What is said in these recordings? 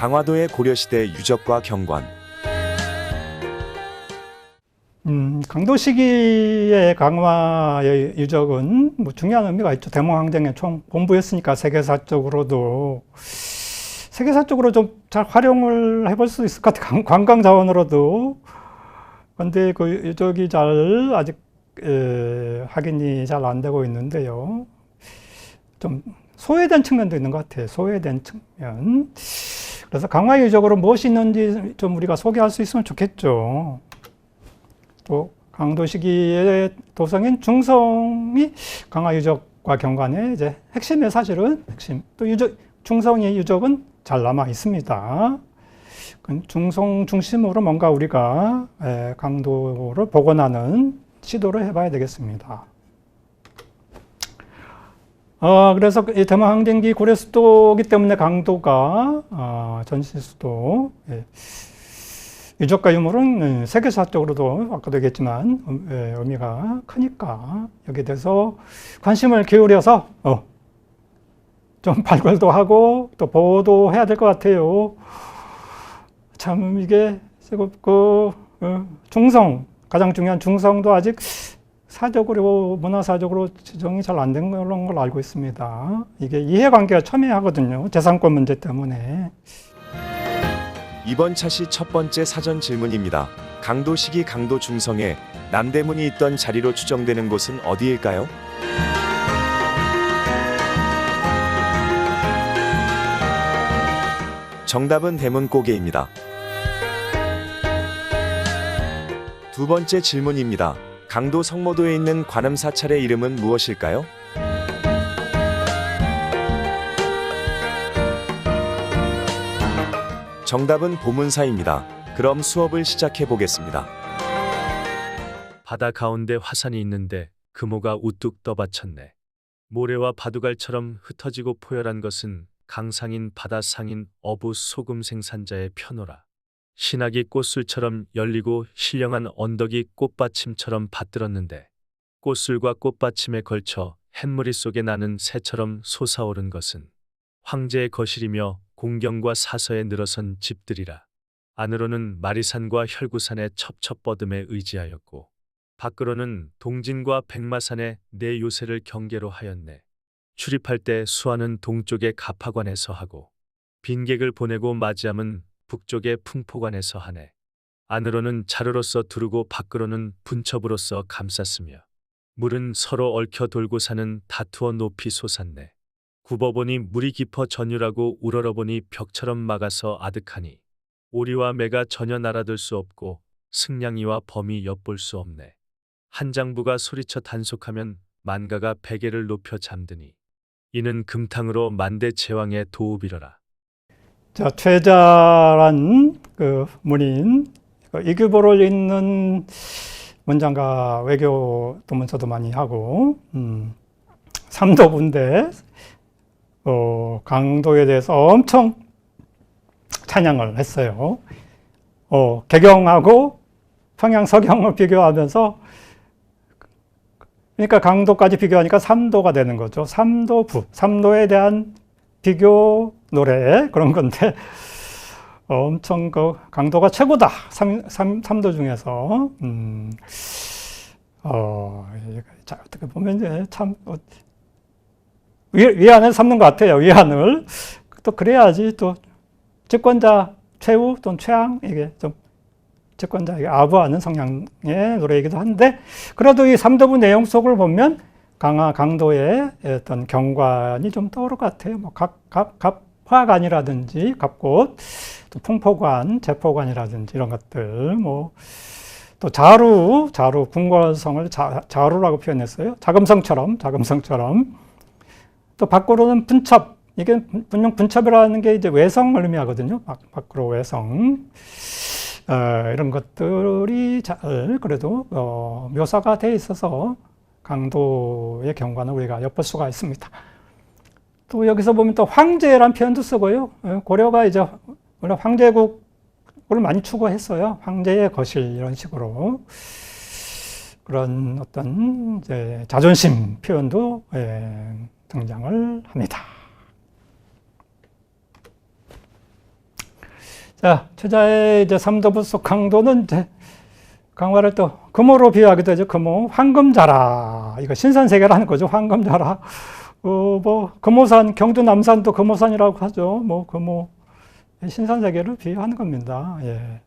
강화도의 고려시대 유적과 경관. 강도 시기의 강화의 유적은 뭐 중요한 의미가 있죠. 대몽항쟁의 총 본부였으니까 세계사적으로도 좀 잘 활용을 해볼 수 있을 것 같아요. 관광 자원으로도. 근데 그 유적이 아직 확인이 잘 안 되고 있는데요. 좀 소외된 측면도 있는 것 같아요. 소외된 측면. 그래서 강화 유적으로 무엇이 있는지 좀 우리가 소개할 수 있으면 좋겠죠. 또 강도 시기의 도성인 중성이 강화 유적과 경관의 이제 핵심의 사실은 또 중성의 유적은 잘 남아 있습니다. 중성 중심으로 뭔가 우리가 강도를 복원하는 시도를 해봐야 되겠습니다. 그래서 이 대몽항쟁기 고려 수도이기 때문에 강도가 전시 수도, 유적과 유물은 세계사적으로도 아까도 얘기했지만 의미가 크니까 여기에 대해서 관심을 기울여서 좀 발굴도 하고 또 보도해야 될 것 같아요. 참 이게 중성, 가장 중요한 중성도 아직 사적으로, 문화사적으로 지정이 잘 안 된 그런 걸 알고 있습니다. 이게 이해관계가 첨예하거든요. 재산권 문제 때문에. 이번 차시 첫 번째 사전 질문입니다. 강도 시기 강도 중성에 남대문이 있던 자리로 추정되는 곳은 어디일까요? 정답은 대문고개입니다. 두 번째 질문입니다. 강도 성모도에 있는 관음 사찰의 이름은 무엇일까요? 정답은 보문사입니다. 그럼 수업을 시작해 보겠습니다. 바다 가운데 화산이 있는데 금호가 우뚝 떠받쳤네. 모래와 바둑알처럼 흩어지고 포열한 것은 강상인 바다상인 어부 소금 생산자의 편호라. 신학이 꽃술처럼 열리고 신령한 언덕이 꽃받침처럼 받들었는데 꽃술과 꽃받침에 걸쳐 햇무리 속에 나는 새처럼 솟아오른 것은 황제의 거실이며 공경과 사서에 늘어선 집들이라. 안으로는 마리산과 혈구산의 첩첩버듬에 의지하였고 밖으로는 동진과 백마산의 네 요새를 경계로 하였네. 출입할 때 수하는 동쪽의 가파관에서 하고 빈객을 보내고 맞이함은 북쪽의 풍포관에서 하네. 안으로는 자루로서 두르고 밖으로는 분첩으로서 감쌌으며 물은 서로 얽혀 돌고 사는 다투어 높이 솟았네. 굽어보니 물이 깊어 전율하고 우러러보니 벽처럼 막아서 아득하니 오리와 매가 전혀 날아들 수 없고 승냥이와 범이 엿볼 수 없네. 한장부가 소리쳐 단속하면 만가가 베개를 높여 잠드니 이는 금탕으로 만대 제왕의 도우비러라. 자, 최자란 그 문인, 이규보를 읽는 문장과 외교 도문서도 많이 하고, 삼도부인데, 강도에 대해서 엄청 찬양을 했어요. 개경하고 평양 서경을 비교하면서, 그러니까 강도까지 비교하니까 삼도가 되는 거죠. 삼도부, 삼도에 대한 비교 노래 그런 건데 엄청 그 강도가 최고다. 삼도 중에서 자, 어떻게 보면 이제 참 위안을 삼는 것 같아요. 위안을 또 그래야지 또 집권자 최후 또는 최악 이게 좀 집권자에게 아부하는 성향의 노래이기도 한데 그래도 이 삼도부 내용 속을 보면 강도의 어떤 경관이 좀 떠오를 것 같아요. 뭐 갑화관이라든지 갑꽃, 또 풍포관, 제포관이라든지 이런 것들, 뭐 또 자루 궁궐성을 자루라고 표현했어요. 자금성처럼. 또 밖으로는 분첩. 이게 분명 분첩이라는 게 이제 외성을 의미하거든요. 밖으로 외성. 이런 것들이 잘 그래도 묘사가 돼 있어서 강도의 경관을 우리가 엿볼 수가 있습니다. 또 여기서 보면 또 황제란 표현도 쓰고요. 고려가 이제 원래 황제국을 많이 추구했어요. 황제의 거실 이런 식으로 그런 어떤 이제 자존심 표현도 등장을 합니다. 자, 최자의 이제 삼도부 속 강도는 이제 강화를 또 금호로 비유하기도 하죠. 금호, 황금자라. 이거 신산세계라는 거죠. 황금자라. 뭐 금호산, 경주 남산도 금호산이라고 하죠. 뭐 금호, 신산세계를 비유하는 겁니다. 예.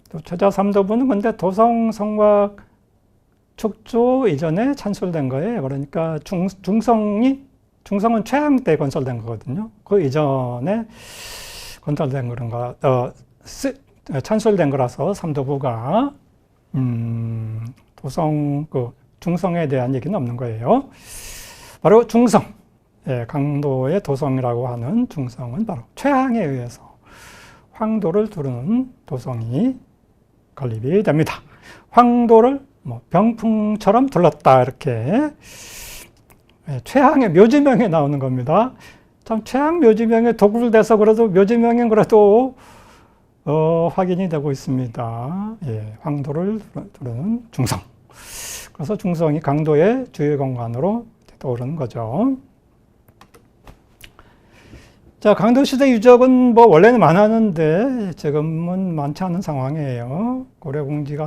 또 최자 삼도부는 근데 도성 성곽 축조 이전에 찬술된 거예요. 그러니까 중성은 최양 때 건설된 거거든요. 그 이전에 건설된 그런가, 찬술된 거라서 삼도부가, 중성에 대한 얘기는 없는 거예요. 바로 중성, 예, 강도의 도성이라고 하는 중성은 바로 최양에 의해서 황도를 두르는 도성이 건립이 됩니다. 황도를 뭐 병풍처럼 둘렀다 이렇게 최양의 묘지명에 나오는 겁니다. 참 최양 묘지명에 도굴돼서 그래도 묘지명엔 그래도 확인이 되고 있습니다. 예, 황도를 두르는 중성. 그래서 중성이 강도의 주요 공간으로 떠오르는 거죠. 자, 강도시대 유적은 뭐 원래는 많았는데 지금은 많지 않은 상황이에요.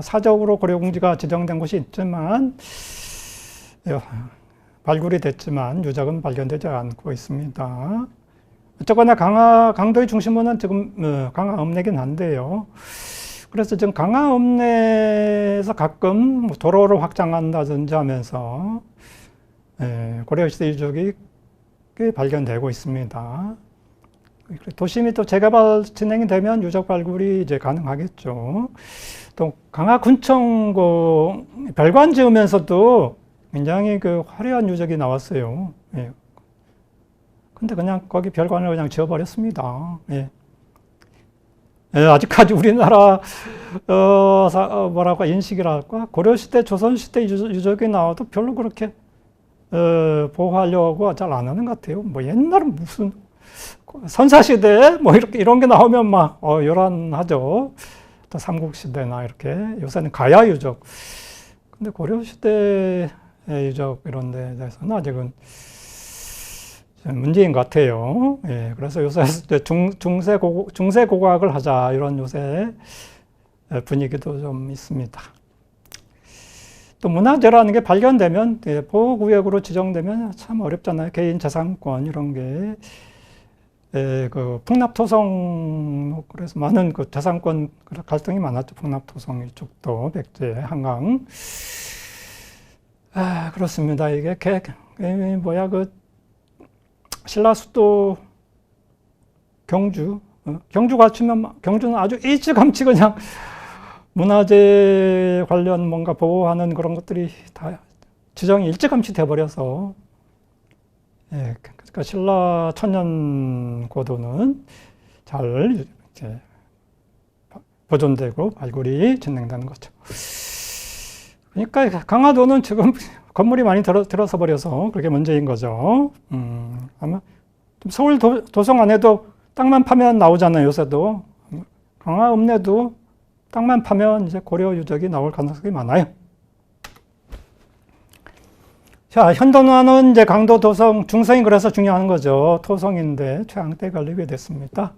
사적으로 고려공지가 지정된 곳이 있지만, 발굴이 됐지만 유적은 발견되지 않고 있습니다. 어쨌거나 강도의 중심부는 지금 강화읍내긴 한데요. 그래서 지금 강화읍내에서 가끔 도로를 확장한다든지 하면서 고려시대 유적이 꽤 발견되고 있습니다. 도심이 또 재개발 진행이 되면 유적 발굴이 이제 가능하겠죠. 또 강화군청 별관 지으면서도 굉장히 그 화려한 유적이 나왔어요. 예. 근데 그냥 거기 별관을 그냥 지어버렸습니다. 예. 예, 아직까지 우리나라 인식이랄까 고려시대, 조선시대 유적이 나와도 별로 그렇게 보호하려고 잘 안 하는 것 같아요. 뭐 옛날은 무슨 선사시대 뭐 이런 게 나오면 막 요란하죠. 또 삼국시대나 이렇게 요새는 가야 유적. 근데 고려시대 유적 이런 데 대해서는 아직은 문제인 것 같아요. 예, 그래서 요새 중세 고고학을 하자 이런 요새 분위기도 좀 있습니다. 또 문화재라는 게 발견되면 보호구역으로 지정되면 참 어렵잖아요. 개인 재산권 이런 게. 그 풍납토성 그래서 많은 그 재산권 갈등이 많았죠. 풍납토성 이쪽도 백제 한강. 그렇습니다. 이게 그 신라수도 경주 갖추면 경주는 아주 일찌감치 그냥 문화재 관련 뭔가 보호하는 그런 것들이 다 지정이 일찌감치 돼버려서. 예, 그러니까 신라 천년 고도는 잘 이제 보존되고 발굴이 진행되는 거죠. 그러니까 강화도는 지금 건물이 많이 들어서 버려서 그게 문제인 거죠. 아마 서울 도성 안에도 땅만 파면 나오잖아요. 요새도 강화읍내도 땅만 파면 이제 고려 유적이 나올 가능성이 많아요. 자, 현도는 이제 강도, 도성, 중성이 그래서 중요한 거죠. 토성인데 최양 때 건립이 됐습니다.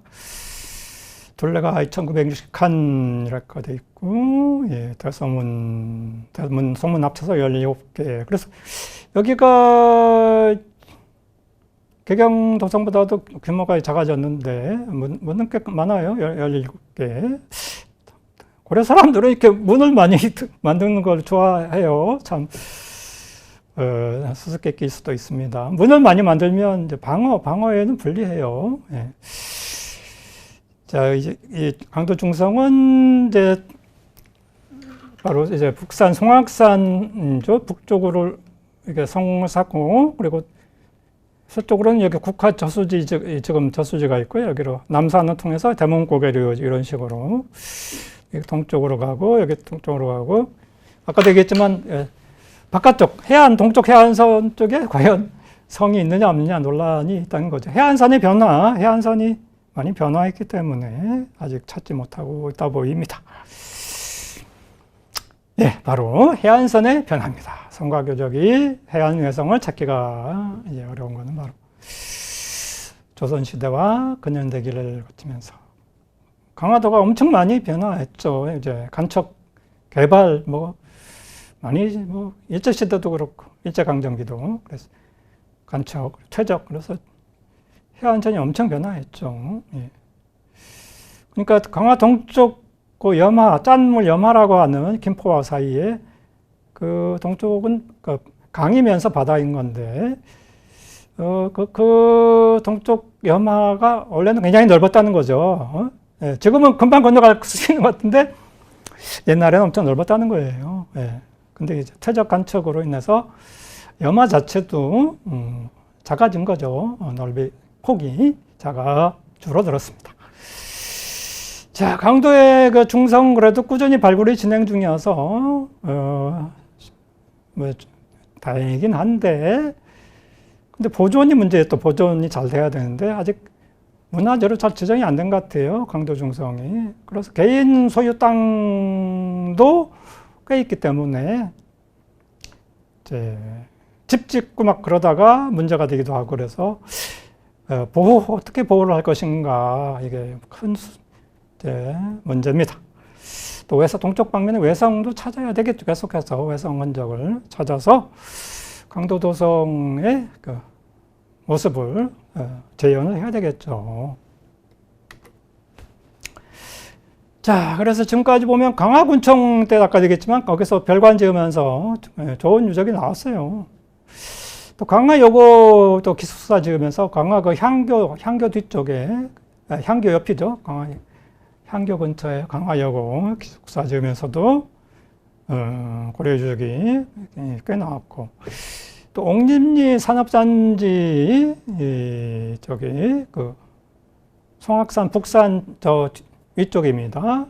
둘레가 2960칸이라고 돼 있고, 예, 대소문, 성문 합쳐서 17개. 그래서 여기가 개경도성보다도 규모가 작아졌는데, 문은 꽤 많아요. 17개. 고려 사람들은 이렇게 문을 많이 만드는 걸 좋아해요. 참. 수수께끼일 수도 있습니다. 문을 많이 만들면 이제 방어에는 불리해요. 예. 자, 이제 이 강도 중성은 이제 바로 이제 북산 송악산이죠. 북쪽으로 이렇게 성을 쌓고 그리고 서쪽으로는 여기 국화 저수지 지금 저수지가 있고요. 여기로 남산을 통해서 대문고개류 이런 식으로 여기 동쪽으로 가고 여기 동쪽으로 가고 아까도 얘기했지만. 예, 바깥쪽 동쪽 해안선 쪽에 과연 성이 있느냐 없느냐 논란이 있다는 거죠. 해안선이 많이 변화했기 때문에 아직 찾지 못하고 있다 보입니다. 예, 바로 해안선의 변화입니다. 성곽유적이 해안 외성을 찾기가 이제 어려운 것은 바로 조선시대와 근현대기를 거치면서 강화도가 엄청 많이 변화했죠. 이제 간척 개발 많이 일제시대도 그렇고 일제강점기도 그래서 간척 퇴적 그래서 해안선이 엄청 변화했죠. 예. 그러니까 강화 동쪽 그 염하 짠물 염하라고 하는 김포와 사이에 그 동쪽은 그 강이면서 바다인 건데 그 동쪽 염하가 원래는 굉장히 넓었다는 거죠. 예. 지금은 금방 건너갈 수 있는 것 같은데 옛날에는 엄청 넓었다는 거예요. 예. 근데 이제 퇴적 간척으로 인해서 염화 자체도 작아진 거죠. 폭이 줄어들었습니다. 자, 강도의 그 중성 그래도 꾸준히 발굴이 진행 중이어서 다행이긴 한데 근데 보존이 문제예요. 또 보존이 잘 돼야 되는데 아직 문화재로 잘 지정이 안 된 것 같아요. 강도 중성이. 그래서 개인 소유 땅도 꽤 있기 때문에 이제 집 짓고 막 그러다가 문제가 되기도 하고 그래서 어떻게 보호를 할 것인가 이게 큰 문제입니다. 또 동쪽 방면에 외성도 찾아야 되겠죠. 계속해서 외성 흔적을 찾아서 강도 도성의 그 모습을 재현을 해야 되겠죠. 자, 그래서 지금까지 보면 강화군청 때 아까 얘기했지만 거기서 별관 지으면서 좋은 유적이 나왔어요. 또 강화여고 또 기숙사 지으면서 강화 그 향교 뒤쪽에 향교 옆이죠. 향교 근처에 강화여고 기숙사 지으면서도 고려 유적이 꽤 나왔고 또 옥림리 산업단지 저기 그 송악산 북산 저 위쪽입니다.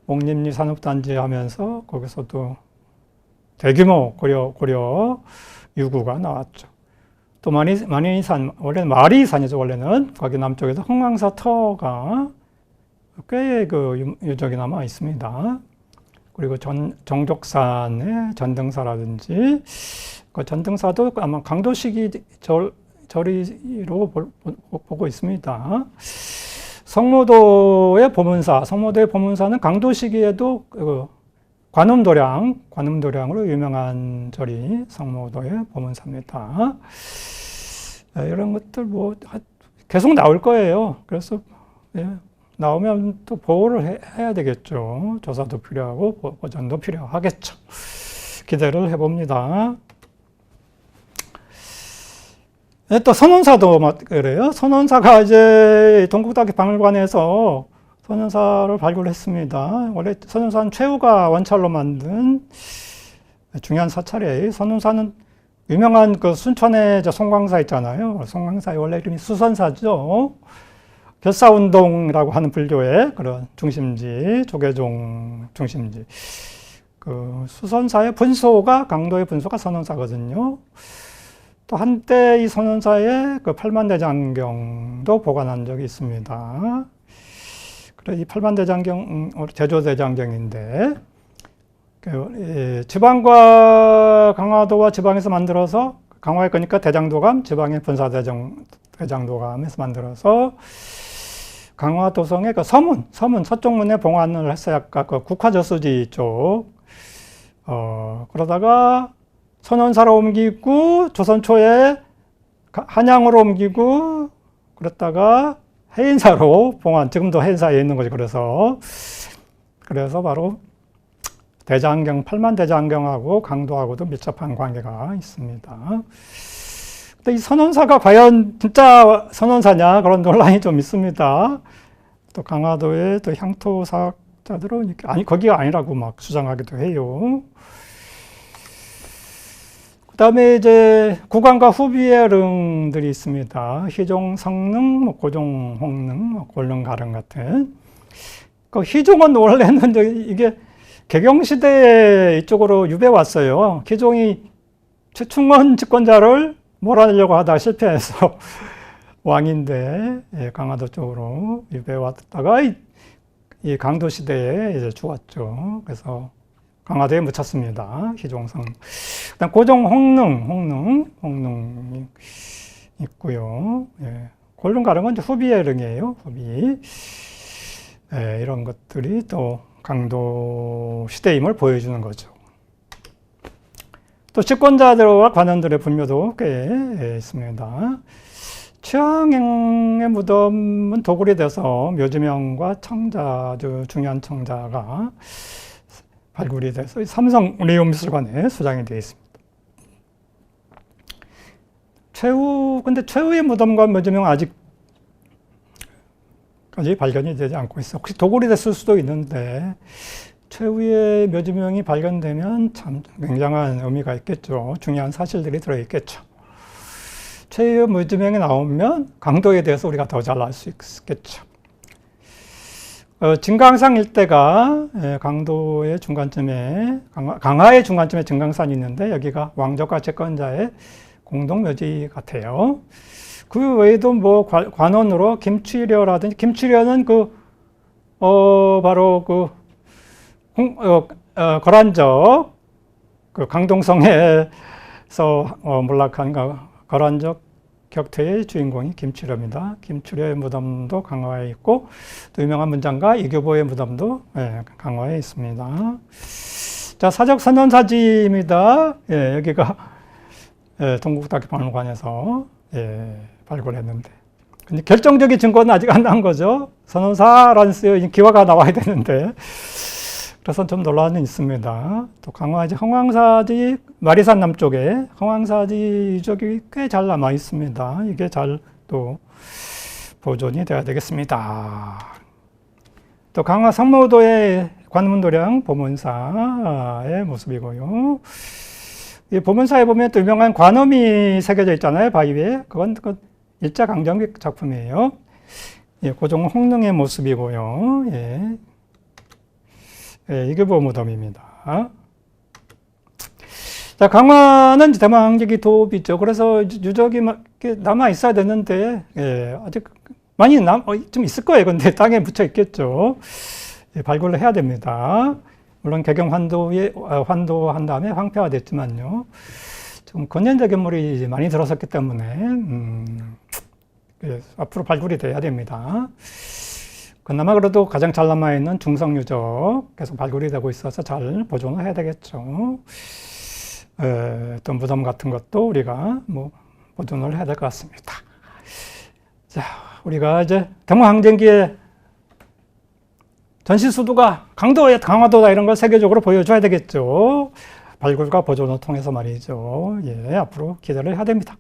옥림리 산업단지 하면서 거기서도 대규모 고려 유구가 나왔죠. 또 만이산 원래는 마리산이죠. 원래는 거기 남쪽에서 흥왕사 터가 꽤 그 유적이 남아 있습니다. 그리고 정족산의 전등사라든지 그 전등사도 아마 강도 시기 절이로 보고 있습니다. 성모도의 보문사는 강도 시기에도 관음도량으로 유명한 절이 성모도의 보문사입니다. 이런 것들 계속 나올 거예요. 그래서 나오면 또 보호를 해야 되겠죠. 조사도 필요하고 보존도 필요하겠죠. 기대를 해봅니다. 또 선원사도 그래요. 선원사가 이제 동국다기 박물관에서 선원사를 발굴했습니다. 원래 선원사는 최후가 원찰로 만든 중요한 사찰이에요. 선원사는 유명한 그 순천의 송광사 있잖아요. 송광사의 원래 이름이 수선사죠. 벼사운동이라고 하는 불교의 그런 중심지, 조계종 중심지. 그 수선사의 강도의 분소가 선원사거든요. 또 한때 이 선원사에 그 팔만대장경도 보관한 적이 있습니다. 그래 이 팔만대장경 제조대장경인데 지방과 강화도와 지방에서 만들어서 강화에 거니까 대장도감, 지방의 대장도감에서 만들어서 강화도성의 그 서문 서쪽문에 봉안을 했어요. 아까 그 국화저수지 쪽. 그러다가 선원사로 옮기고 조선 초에 한양으로 옮기고 그랬다가 해인사로 봉안, 지금도 해인사에 있는 거죠. 그래서 바로 팔만대장경하고 강도하고도 밀접한 관계가 있습니다. 근데 이 선원사가 과연 진짜 선원사냐 그런 논란이 좀 있습니다. 또 강화도의 또 향토사학자들은 거기가 아니라고 막 주장하기도 해요. 그 다음에 이제 구관과 후비의 릉들이 있습니다. 희종, 성릉, 고종, 홍릉, 골릉가릉 같은. 그 희종은 원래는 이게 개경시대에 이쪽으로 유배 왔어요. 희종이 최충원 집권자를 몰아내려고 하다가 실패해서 왕인데 강화도 쪽으로 유배 왔다가 이 강도 시대에 이제 죽었죠. 그래서 강화도에 묻혔습니다. 희종성. 그다음 고종 홍릉이 있고요. 골룸 가는 건 이제 후비의 릉이에요. 후비. 예, 이런 것들이 또 강도 시대임을 보여주는 거죠. 또 집권자들과 관원들의 분묘도 꽤 있습니다. 최항행의 무덤은 도굴이 돼서 묘지명과 청자, 아주 중요한 청자가 발굴이 돼서 삼성리움미술관에 소장이 되어 있습니다. 근데 최후의 무덤과 묘지명 아직까지 발견이 되지 않고 있어. 혹시 도굴이 됐을 수도 있는데, 최후의 묘지명이 발견되면 참 굉장한 의미가 있겠죠. 중요한 사실들이 들어있겠죠. 최후의 묘지명이 나오면 강도에 대해서 우리가 더 잘 알 수 있겠죠. 진강산 일대가 강도의 중간쯤에, 강화의 중간쯤에 진강산이 있는데, 여기가 왕족과 채권자의 공동묘지 같아요. 그 외에도 뭐 관원으로 김취려라든지, 김취려는 바로 거란적, 강동성에서 몰락한 거란적 격퇴의 주인공이 김취려입니다. 김취려의 무덤도 강화에 있고, 또 유명한 문장가 이교보의 무덤도 강화에 있습니다. 자, 사적 선원사지입니다. 여기가 동국다큐박물관에서 발굴했는데, 근데 결정적인 증거는 아직 안 나온 거죠. 선원사라는 기화가 나와야 되는데, 그래서 좀 논란이 있습니다. 또 강화 흥왕사지 마리산 남쪽에 흥왕사지 유적이 꽤 잘 남아 있습니다. 이게 잘 또 보존이 돼야 되겠습니다. 또 강화 상무도의 관문도량 보문사의 모습이고요. 이 보문사에 보면 또 유명한 관음이 새겨져 있잖아요, 바위 위에. 그건 일제강점기 작품이에요. 고종 홍릉의 모습이고요. 이교보 무덤입니다. 자, 강화는 대망항쟁기 도읍이죠. 그래서 유적이 남아 있어야 되는데, 아직 많이 좀 있을 거예요. 근데 땅에 묻혀 있겠죠. 발굴을 해야 됩니다. 물론 개경 환도한 다음에 황폐화 됐지만요. 좀 근현대 건물이 많이 들어섰기 때문에, 앞으로 발굴이 돼야 됩니다. 그나마 그래도 가장 잘 남아있는 중성유적 계속 발굴이 되고 있어서 잘 보존을 해야 되겠죠. 또 무덤 같은 것도 우리가 보존을 해야 될 것 같습니다. 자, 우리가 이제 대무항쟁기의 전시 수도가 강화도다 이런 걸 세계적으로 보여줘야 되겠죠. 발굴과 보존을 통해서 말이죠. 앞으로 기대를 해야 됩니다.